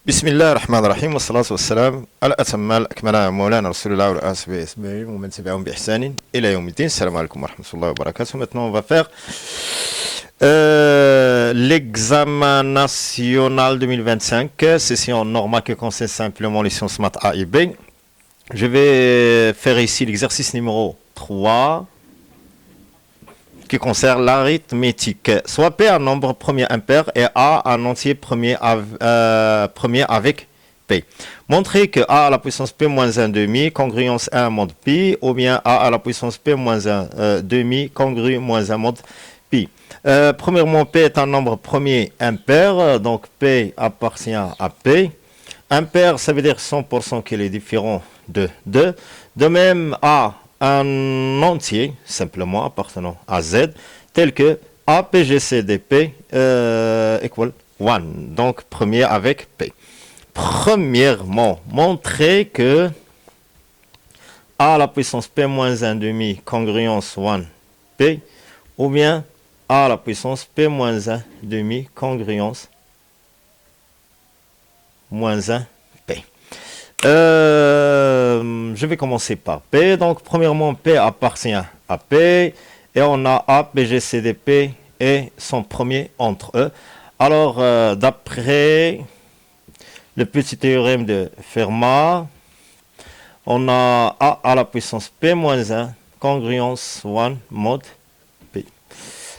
بسم الله الرحمن الرحيم والصلاة والسلام على أتم الأكمل على مولانا رسول الله وعلى آله وصحبه ومن تبعهم بإحسان إلى يوم الدين. السلام عليكم ورحمة الله وبركاته. Maintenant, on va faire l'examen national 2025, session normale qui concerne simplement les sciences maths A et B. Je vais faire ici l'exercice numéro 3 qui concerne l'arithmétique. Soit P un nombre premier impair et A un entier premier avec P. Montrer que A à la puissance P moins 1 demi congruence 1 mod pi, ou bien A à la puissance P moins 1 demi congru moins 1 mod pi. Premièrement, P est un nombre premier impair, donc P appartient à P. Impair, ça veut dire 100% qu'il est différent de 2. De même, A un entier, simplement appartenant à Z, tel que APGCDP equal 1, donc premier avec P. Premièrement, montrer que A à la puissance P moins 1 demi congruence 1 P, ou bien A à la puissance P moins 1 demi congruence moins 1 P. Je vais commencer par P. Donc, premièrement, P appartient à P. Et on a A, P, G, C, D, P et son premier entre eux. Alors, d'après le petit théorème de Fermat, on a A à la puissance P moins 1, congruence 1 mod P.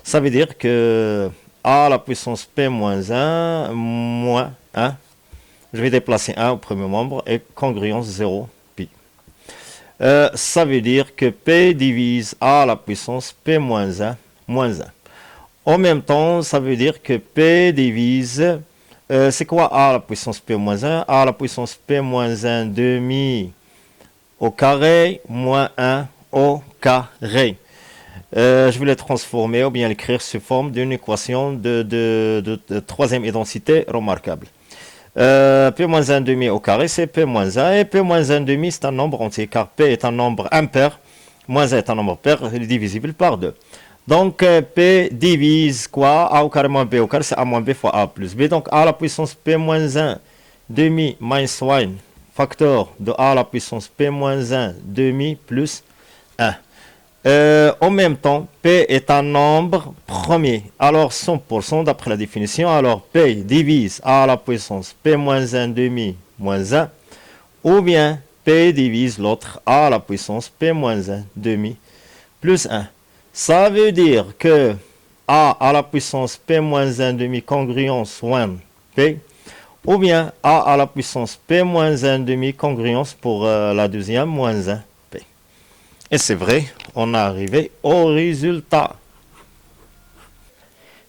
Ça veut dire que A à la puissance P moins 1, moins 1, je vais déplacer 1 au premier membre et congruence 0 pi. Ça veut dire que P divise A à la puissance P moins 1 moins 1. En même temps, ça veut dire que P divise, c'est quoi A à la puissance P moins 1? A à la puissance P moins 1 demi au carré moins 1 au carré. Je vais le transformer ou bien l'écrire sous forme d'une équation de troisième identité remarquable. P moins 1 demi au carré, c'est P moins 1. Et P moins 1 demi, c'est un nombre entier, car P est un nombre impair. Moins 1 est un nombre pair, il est divisible par 2. Donc, P divise quoi? A au carré moins B au carré, c'est A moins B fois A plus B. Donc, A à la puissance P moins 1 demi minus 1, facteur de A à la puissance P moins 1 demi plus 1. En même temps, P est un nombre premier. Alors 100% d'après la définition. Alors P divise A à la puissance P moins 1 demi moins 1. Ou bien P divise l'autre A à la puissance P moins 1 demi plus 1. Ça veut dire que A à la puissance P moins 1 demi congruence 1 P. Ou bien A à la puissance P moins 1 demi congruence pour la deuxième moins 1. Et c'est vrai, on est arrivé au résultat.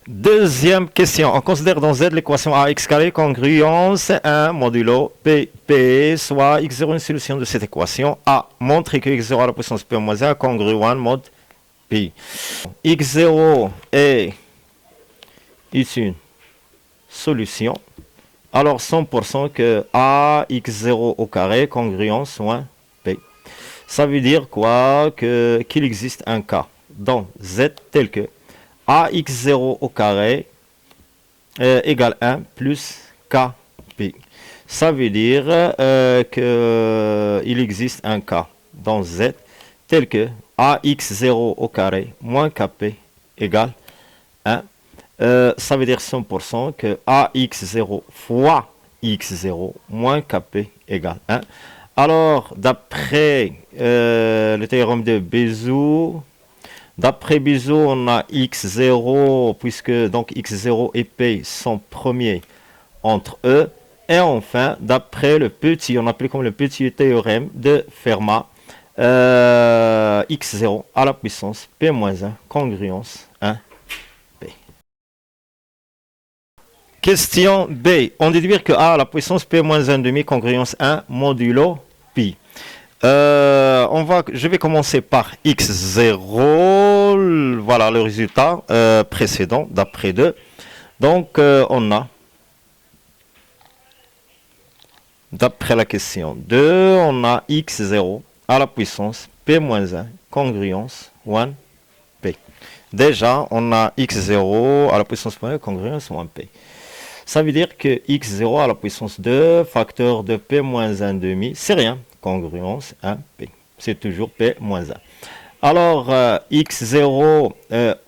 Deuxième question. On considère dans Z l'équation AX carré congruence 1 modulo PP, soit X0 une solution de cette équation. A. Montrer que X0 à la puissance P moins 1 congru 1 mod P. X0 est une solution. Alors 100% que AX0 au carré congruence 1 P. Ça veut dire quoi? Qu'il existe un cas dans Z tel que AX0 au carré égale 1 plus KP. Ça veut dire qu'il existe un cas dans Z tel que AX0 au carré moins KP égale 1. Ça veut dire 100% que AX0 fois X0 moins KP égale 1. Alors, d'après le théorème de Bézout, on a x0, puisque donc x0 et p sont premiers entre eux. Et enfin, d'après le petit, on appelle comme le petit théorème de Fermat, x0 à la puissance p-1, congruence 1, p. Question B. On déduit que A à la puissance p-1 demi congruence 1 modulo pi. Je vais commencer par x0. Voilà le résultat précédent d'après 2. Donc, on a, d'après la question 2, on a x0 à la puissance p-1 congruence 1 p. Déjà, on a x0 à la puissance p congruence 1 p. Ça veut dire que x0 à la puissance 2, facteur de p moins 1 demi, c'est rien. Congruence 1p. C'est toujours p moins 1. Alors, x0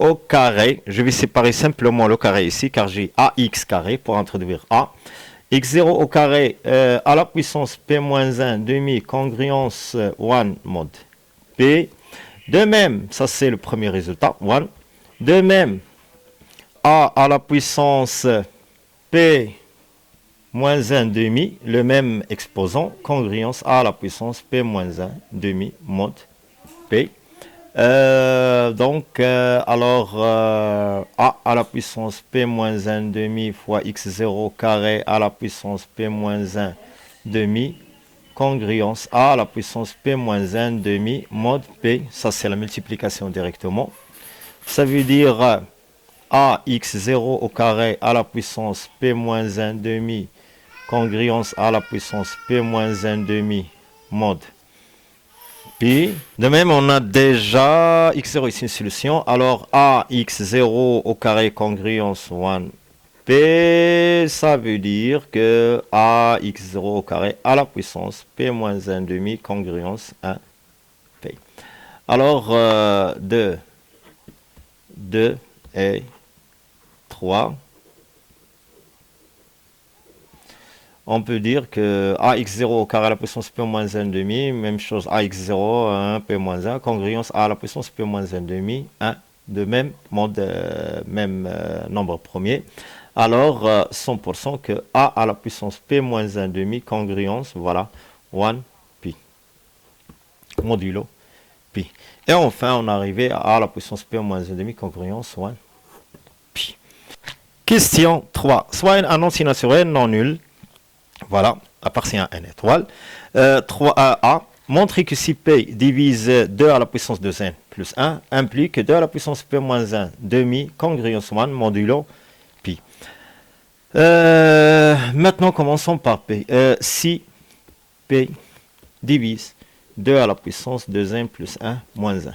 au carré, je vais séparer simplement le carré ici, car j'ai ax carré pour introduire a. x0 au carré à la puissance p moins 1 demi, congruence 1 mod p. De même, ça c'est le premier résultat, 1. De même, a à la puissance p moins 1 demi, le même exposant, congruence a à la puissance p moins 1 demi mod p. Alors, a à la puissance p moins 1 demi fois x0 carré à la puissance p moins 1 demi, congruence a à la puissance p moins 1 demi mod p. Ça, c'est la multiplication directement. Ça veut dire a x0 au carré à la puissance p moins 1 demi, congruence à la puissance p moins 1 demi mod pi. De même, on a déjà x0 ici une solution. Alors, a x0 au carré congruence 1p, ça veut dire que a x0 au carré à la puissance p moins 1 demi congruence 1p. Alors, 2 et 3. On peut dire que ax0 au carré à la puissance p moins 1 demi, même chose ax0, 1, p moins 1, congruence a à la puissance p moins 1 demi, 1, de même mode, même nombre premier. Alors, 100% que a à la puissance p moins 1 demi, congruence, voilà, 1 pi, modulo pi. Et enfin, on est arrivé à la puissance p moins 1 demi, congruence, 1 pi. Question 3. Soit un entier naturel non nul. Voilà, appartient à n étoile. 3a, montrer que si p divise 2 à la puissance de n plus 1 implique que 2 à la puissance p moins 1 demi congruence 1 modulo pi. Maintenant, commençons par p. Si p divise 2 à la puissance de n plus 1 moins 1,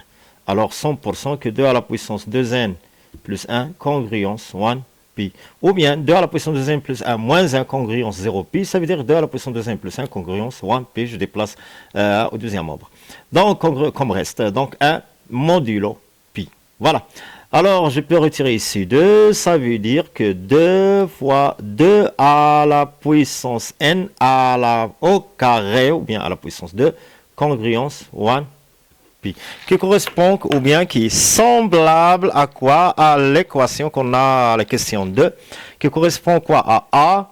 alors 100% que 2 à la puissance de n plus 1 congruence 1 pi. Ou bien 2 à la puissance de n plus 1 moins 1 congruence 0 pi, ça veut dire 2 à la puissance de n plus 1 congruence 1 pi, je déplace au deuxième membre. Donc, comme reste, donc 1 modulo pi. Voilà. Alors, je peux retirer ici 2, ça veut dire que 2 fois 2 à la puissance n au carré, ou bien à la puissance 2, congruence 1 pi, qui correspond ou bien qui est semblable à quoi? À l'équation qu'on a à la question 2, qui correspond quoi? À a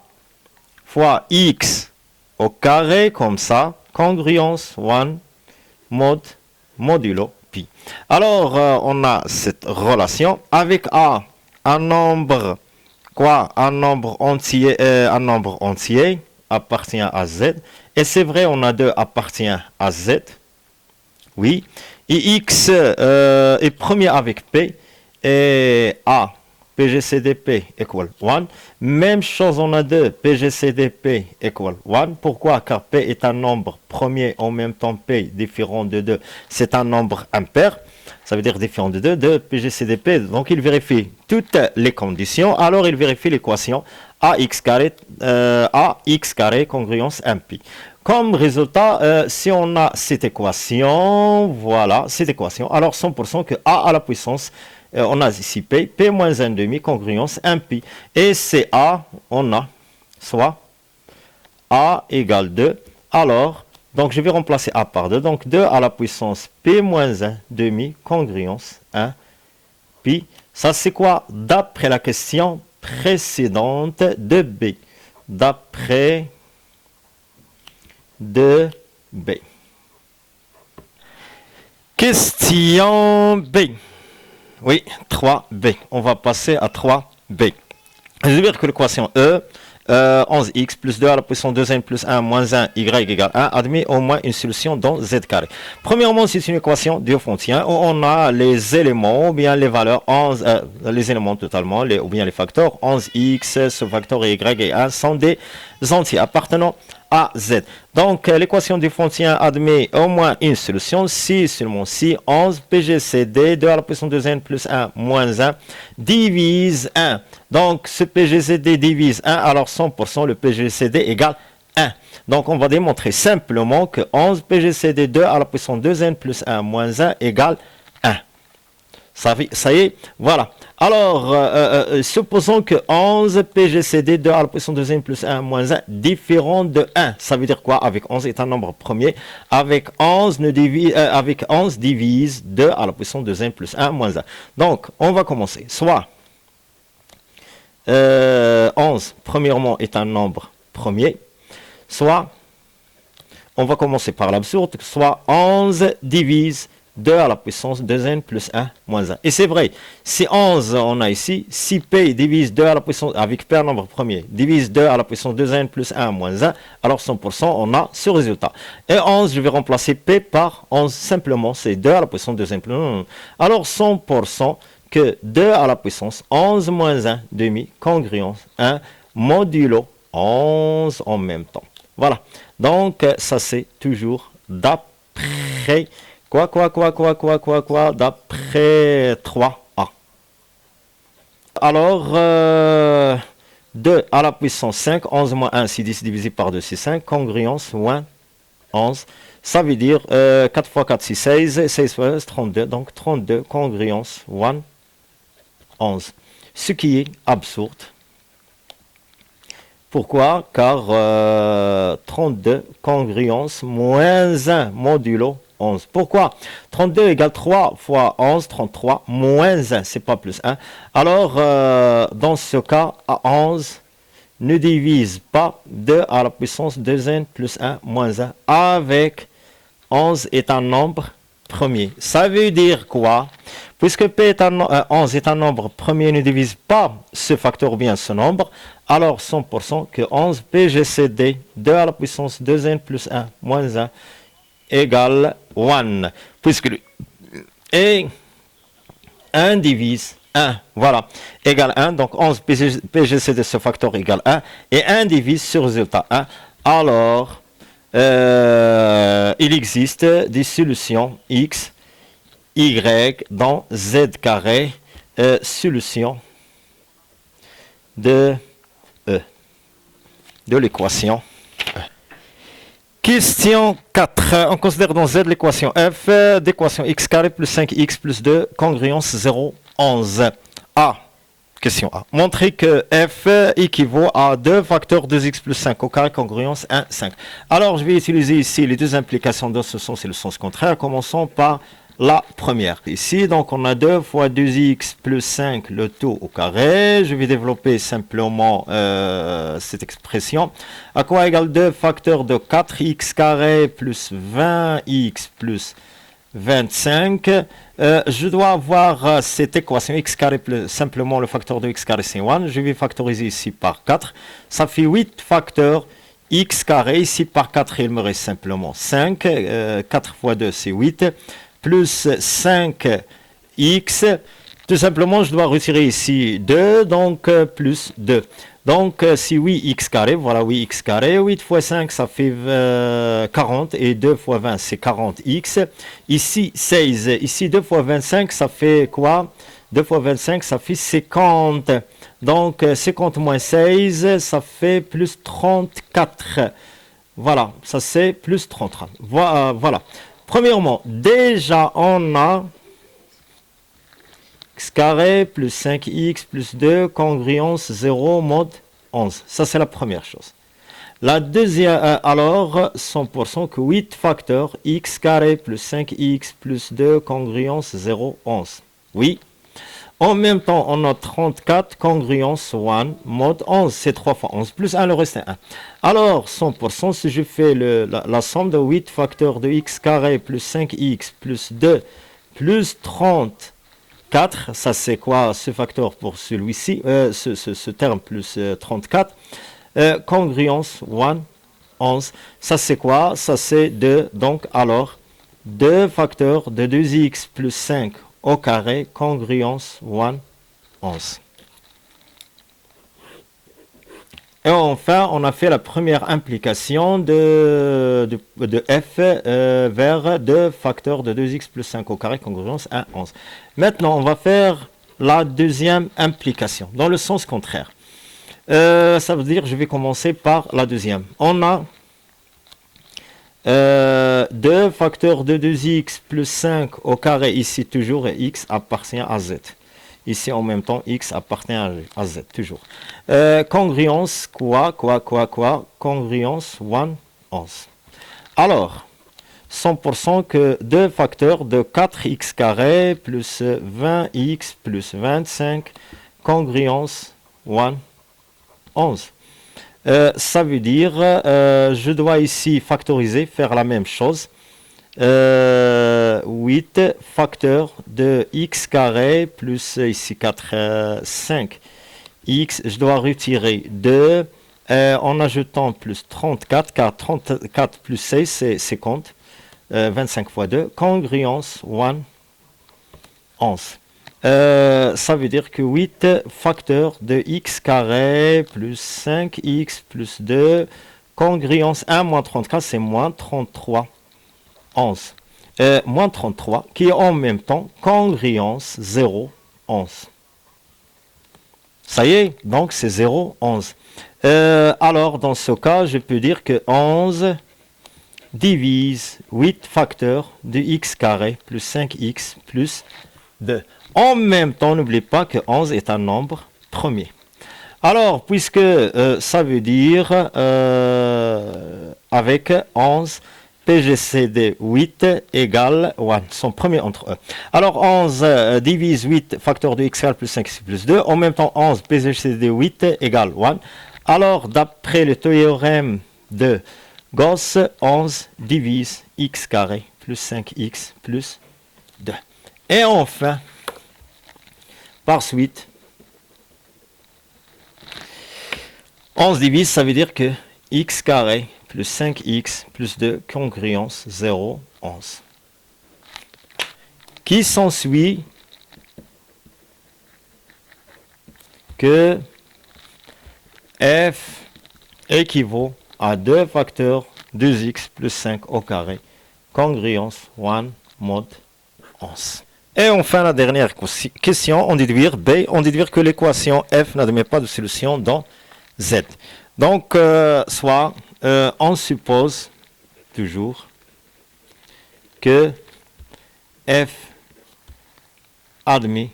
fois x au carré, comme ça, congruence 1 modulo pi. Alors, on a cette relation avec a, un nombre, quoi? Un nombre entier appartient à z. Et c'est vrai, on a 2 appartient à z. Oui. Et x est premier avec p. Et a, PGCDP égale 1. Même chose, on a 2, PGCDP égale 1. Pourquoi? Car p est un nombre premier, en même temps p différent de 2. C'est un nombre impair. Ça veut dire différent de 2, de PGCDP. Donc, il vérifie toutes les conditions. Alors, il vérifie l'équation ax carré congruence 1 pi. Comme résultat, si on a cette équation, voilà, cette équation, alors 100% que a à la puissance, on a ici p moins 1 demi, congruence 1 pi. Et c'est a, on a, soit a égale 2. Alors, donc je vais remplacer a par 2. Donc 2 à la puissance p moins 1 demi, congruence 1 pi. Ça c'est quoi? D'après la question précédente de B. D'après de B. Question B. Oui, 3B. On va passer à 3B. Je veux dire que l'équation E, 11x plus 2 à la puissance 2n plus 1 moins 1 y égale 1 admet au moins une solution dans z carré. Premièrement, c'est une équation diophontien où on a les éléments ou bien les valeurs 11, les éléments totalement, ou bien les facteurs 11x, ce facteur y et 1 sont des entiers appartenant à Z. Donc, l'équation différentielle admet au moins une solution, si seulement si 11 PGCD 2 à la puissance 2n plus 1 moins 1 divise 1. Donc, ce PGCD divise 1, alors 100% le PGCD égale 1. Donc, on va démontrer simplement que 11 PGCD 2 à la puissance 2n plus 1 moins 1 égale 1. Ça y est, voilà. Alors, supposons que 11 PGCD 2 à la puissance 2n plus 1 moins 1 différent de 1. Ça veut dire quoi? Avec 11 est un nombre premier. Avec 11 divise 2 à la puissance 2n plus 1 moins 1. Donc, on va commencer. Soit 11, premièrement, est un nombre premier. Soit, on va commencer par l'absurde, soit 11 divise 2 à la puissance 2n plus 1 moins 1. Et c'est vrai, si 11 on a ici, si P divise 2 à la puissance, avec P un nombre premier, divise 2 à la puissance 2n plus 1 moins 1, alors 100% on a ce résultat. Et 11, je vais remplacer P par 11, simplement c'est 2 à la puissance 2n plus 1. Alors 100% que 2 à la puissance 11 moins 1 demi, congruence 1 modulo 11 en même temps. Voilà, donc ça c'est toujours d'après... D'après 3a. Alors, 2 à la puissance 5, 11 moins 1, c'est 10 divisé par 2, c'est 5. Congruence, moins 11. Ça veut dire 4 fois 4, c'est 16. 16 fois 1, c'est 32. Donc, 32, congruence, 1, 11. Ce qui est absurde. Pourquoi? Car 32, congruence, moins 1, modulo 11. Pourquoi? 32 égale 3 fois 11, 33, moins 1, c'est pas plus 1. Alors, dans ce cas, 11 ne divise pas 2 à la puissance 2n plus 1 moins 1 avec 11 est un nombre premier. Ça veut dire quoi? Puisque P est 11 est un nombre premier, ne divise pas ce facteur ou bien ce nombre, alors 100% que 11 PGCD 2 à la puissance 2n plus 1 moins 1 égale 1. Puisque et 1 divise 1, voilà, égale 1. Donc 11 PGCD ce facteur égale 1. Et 1 divise ce résultat 1. Alors, il existe des solutions x, y dans z carré, solution de E, de l'équation. Question 4. On considère dans Z l'équation f d'équation x carré plus 5x plus 2, congruence 0, 11. A. Question A. Montrer que f équivaut à 2 facteurs 2x plus 5 au carré, congruence 1, 5. Alors, je vais utiliser ici les deux implications dans ce sens et le sens contraire. Commençons par la première. Ici, donc, on a 2 fois 2x plus 5, le tout au carré. Je vais développer simplement cette expression. À quoi égale 2 facteurs de 4x carré plus 20x plus 25. Je dois avoir cette équation x carré plus simplement le facteur de x carré c'est 1. Je vais factoriser ici par 4. Ça fait 8 facteurs x carré. Ici par 4, il me reste simplement 5. 4 fois 2, c'est 8. Plus 5x. Tout simplement, je dois retirer ici 2, donc plus 2. Donc, si 8x carré, voilà 8x carré, 8 fois 5, ça fait 40, et 2 fois 20, c'est 40x. Ici, 16, ici 2 fois 25, ça fait quoi? 2 fois 25, ça fait 50. Donc, 50 moins 16, ça fait plus 34. Voilà, ça c'est plus 33. Voilà. Premièrement, déjà, on a x carré plus 5x plus 2, congruence 0, mode 11. Ça, c'est la première chose. La deuxième, alors, 100% que 8 facteurs, x carré plus 5x plus 2, congruence 0, 11. Oui. En même temps, on a 34, congruence 1, mode 11. C'est 3 fois 11 plus 1, le reste est 1. Alors, 100%, si je fais la somme de 8 facteurs de x carré plus 5x plus 2 plus 34, ça c'est quoi ce facteur pour celui-ci, ce terme plus 34, congruence 1, 11. Ça c'est quoi? Ça c'est 2, donc alors 2 facteurs de 2x plus 5 au carré, congruence 1, 11. Et enfin, on a fait la première implication de f vers 2 facteurs de 2x plus 5 au carré, congruence 1, 11. Maintenant, on va faire la deuxième implication, dans le sens contraire. Ça veut dire, je vais commencer par la deuxième. On a 2 facteurs de 2x plus 5 au carré, ici toujours, et x appartient à z. Ici, en même temps, x appartient à z, toujours. Congruence, quoi? Congruence 1, 11. Alors, 100% que 2 facteurs de 4x carré plus 20x plus 25, congruence 1, 11. Ça veut dire, je dois ici factoriser, faire la même chose. 8 facteurs de x carré plus ici 4, 5 x, je dois retirer 2 en ajoutant plus 34, car 34 plus 6 c'est 50, 25 fois 2, congruence 1, 11. Ça veut dire que 8 facteurs de x carré plus 5x plus 2, congruence 1 moins 34, c'est moins 33, 11. Moins 33, qui est en même temps congruence 0, 11. Ça y est, donc c'est 0, 11. Alors, dans ce cas, je peux dire que 11 divise 8 facteurs de x carré plus 5x plus 2. En même temps, n'oubliez pas que 11 est un nombre premier. Alors, puisque ça veut dire avec 11, PGCD 8 égale 1, son premier entre eux. Alors 11 divise 8 facteur de x carré plus 5x plus 2. En même temps, 11 PGCD 8 égale 1. Alors, d'après le théorème de Gauss, 11 divise x carré plus 5x plus 2. Et enfin, par suite, 11 divise, ça veut dire que x carré plus 5x plus 2, congruence 0, 11. Qui s'ensuit que f équivaut à 2 facteurs 2x plus 5 au carré, congruence 1 mod 11. Et enfin, la dernière question, on déduire B, on déduire que l'équation f n'admet pas de solution dans Z. Donc, on suppose toujours que f admet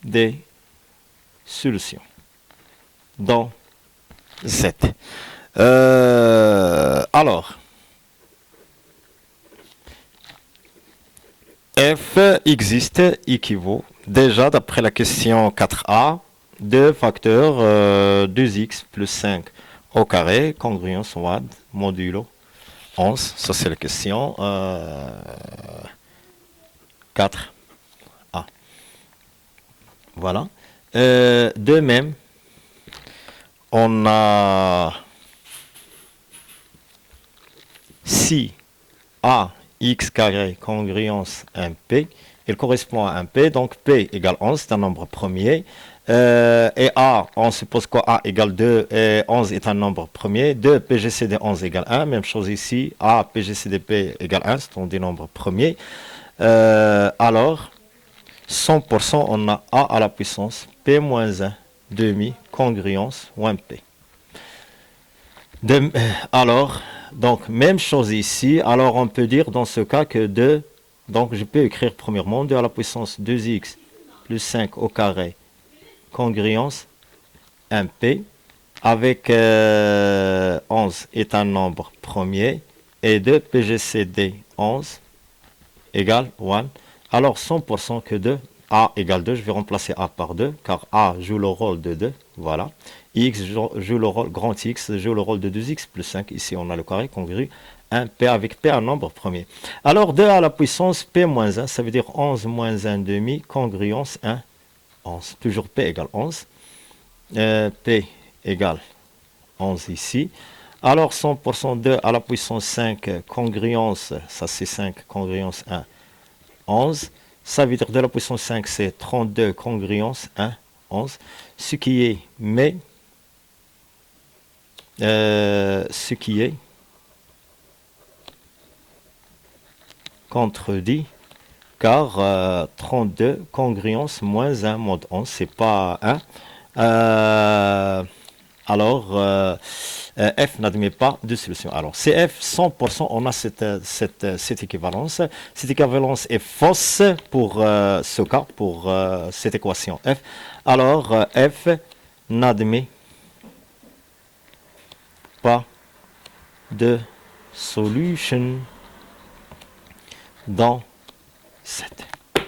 des solutions dans Z. Alors, f existe équivaut déjà d'après la question 4a, 2 facteurs 2x plus 5 au carré, congruence 1 modulo 11, ça c'est la question 4a. Voilà. De même, on a si a x carré congruence 1p, il correspond à 1p, donc p égale 11, c'est un nombre premier. Et a, on suppose que a égale 2 et 11 est un nombre premier. 2 PGCD 11 égale 1, même chose ici, a PGCDP égale 1, ce sont des nombres premiers. Alors, 100%, on a a à la puissance p moins 1 demi congruence 1p. Alors, donc, même chose ici. Alors, on peut dire dans ce cas que 2, donc je peux écrire premièrement 2 à la puissance 2x plus 5 au carré, congruence 1p, avec 11 est un nombre premier, et 2 PGCD 11 égale 1. Alors, 100% que 2, a égale 2, je vais remplacer a par 2, car a joue le rôle de 2, voilà. X joue le rôle, grand X joue le rôle de 2x plus 5, ici on a le carré congru, 1 p avec p un nombre premier. Alors 2 à la puissance p moins 1, ça veut dire 11 moins 1 demi, congruence 1, 11. Toujours p égale 11, p égale 11 ici. Alors 100% 2 à la puissance 5, congruence, ça c'est 5, congruence 1, 11. Ça veut dire 2 à la puissance 5, c'est 32, congruence 1, 11, ce qui est contredit, car 32 congruence moins 1 mode 11, c'est pas 1. Alors, F n'admet pas de solution. Alors, CF, 100%, on a cette équivalence. Cette équivalence est fausse pour ce cas, pour cette équation F. Alors, F n'admet pas de solution dans cette.